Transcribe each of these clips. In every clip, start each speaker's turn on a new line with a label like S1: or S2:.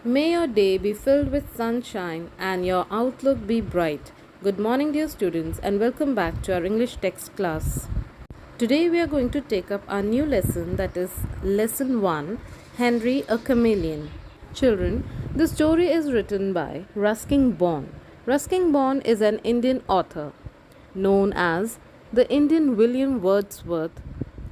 S1: May your day be filled with sunshine and your outlook be bright. Good morning, dear students, and welcome back to our English text class. Today, we are going to take up our new lesson, that is, Lesson 1, Henry a Chameleon. Children, the story is written by Ruskin Bond. Ruskin Bond is an Indian author known as the Indian William Wordsworth.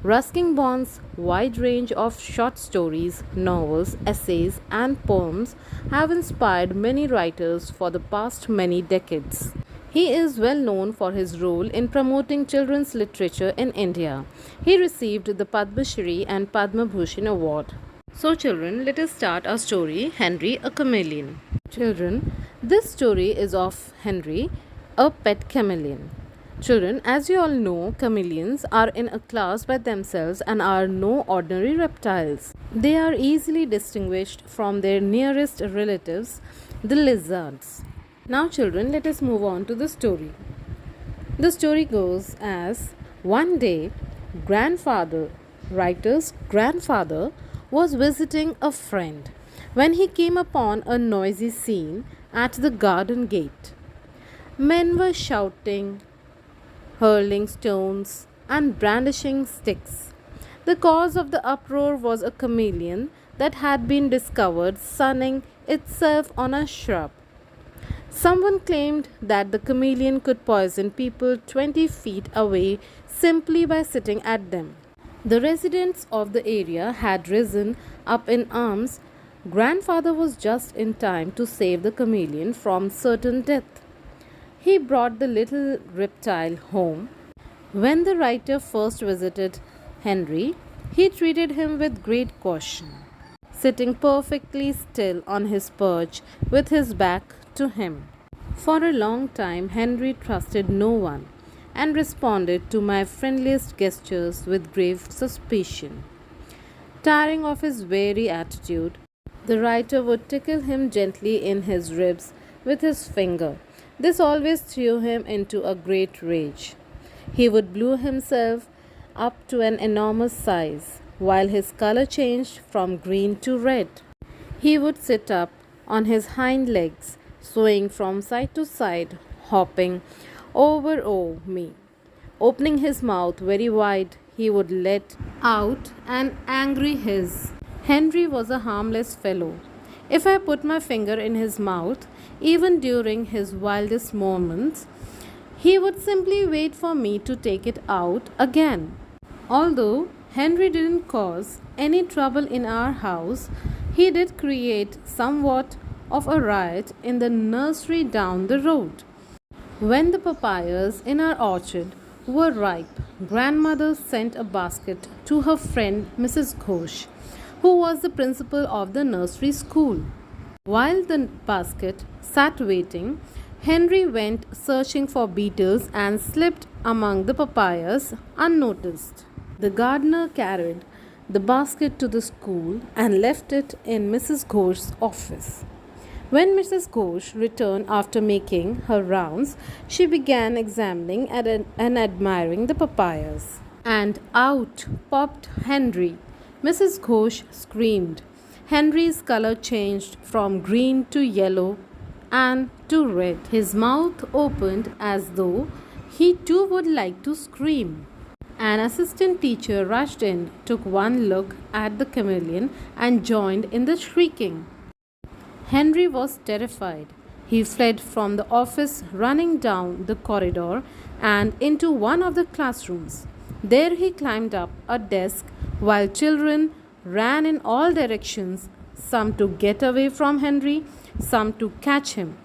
S1: Ruskin Bond's wide range of short stories, novels, essays, and poems have inspired many writers for the past many decades. He is well known for his role in promoting children's literature in India. He received the Padma Shri and Padma Bhushan award. So, children, let us start our story, Henry a Chameleon. Children, this story is of Henry, a pet chameleon. Children, as you all know, chameleons are in a class by themselves and are no ordinary reptiles. They are easily distinguished from their nearest relatives, the lizards. Now, children, let us move on to the story. The story goes as one day, writer's grandfather, was visiting a friend when he came upon a noisy scene at the garden gate. Men were shouting, hurling stones, and brandishing sticks. The cause of the uproar was a chameleon that had been discovered sunning itself on a shrub. Someone claimed that the chameleon could poison people 20 feet away simply by sitting at them. The residents of the area had risen up in arms. Grandfather was just in time to save the chameleon from certain death. He brought the little reptile home. When the writer first visited Henry, he treated him with great caution, sitting perfectly still on his perch with his back to him. For a long time, Henry trusted no one and responded to my friendliest gestures with grave suspicion. Tiring of his wary attitude, the writer would tickle him gently in his ribs with his finger. This always threw him into a great rage. He would blow himself up to an enormous size, while his color changed from green to red. He would sit up on his hind legs, swaying from side to side, hopping over me. Opening his mouth very wide, he would let out an angry hiss. Henry was a harmless fellow. If I put my finger in his mouth, even during his wildest moments, he would simply wait for me to take it out again. Although Henry didn't cause any trouble in our house, he did create somewhat of a riot in the nursery down the road. When the papayas in our orchard were ripe, grandmother sent a basket to her friend Mrs. Ghosh, who was the principal of the nursery school. While the basket sat waiting, Henry went searching for beetles and slipped among the papayas unnoticed. The gardener carried the basket to the school and left it in Mrs. Ghosh's office. When Mrs. Ghosh returned after making her rounds, she began examining and admiring the papayas. And out popped Henry. Mrs. Ghosh screamed. Henry's color changed from green to yellow and to red. His mouth opened as though he too would like to scream. An assistant teacher rushed in, took one look at the chameleon, and joined in the shrieking. Henry was terrified. He fled from the office, running down the corridor and into one of the classrooms. There he climbed up a desk while children ran in all directions, some to get away from Henry, some to catch him.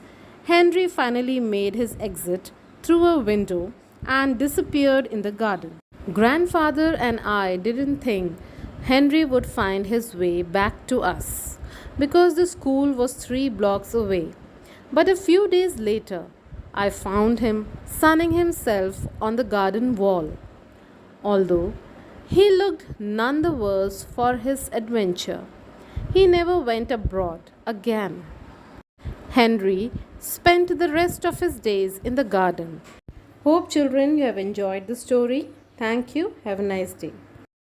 S1: Henry finally made his exit through a window and disappeared in the garden. Grandfather and I didn't think Henry would find his way back to us because the school was 3 blocks away. But a few days later, I found him sunning himself on the garden wall. Although he looked none the worse for his adventure, he never went abroad again. Henry spent the rest of his days in the garden. Hope, children, you have enjoyed the story. Thank you. Have a nice day.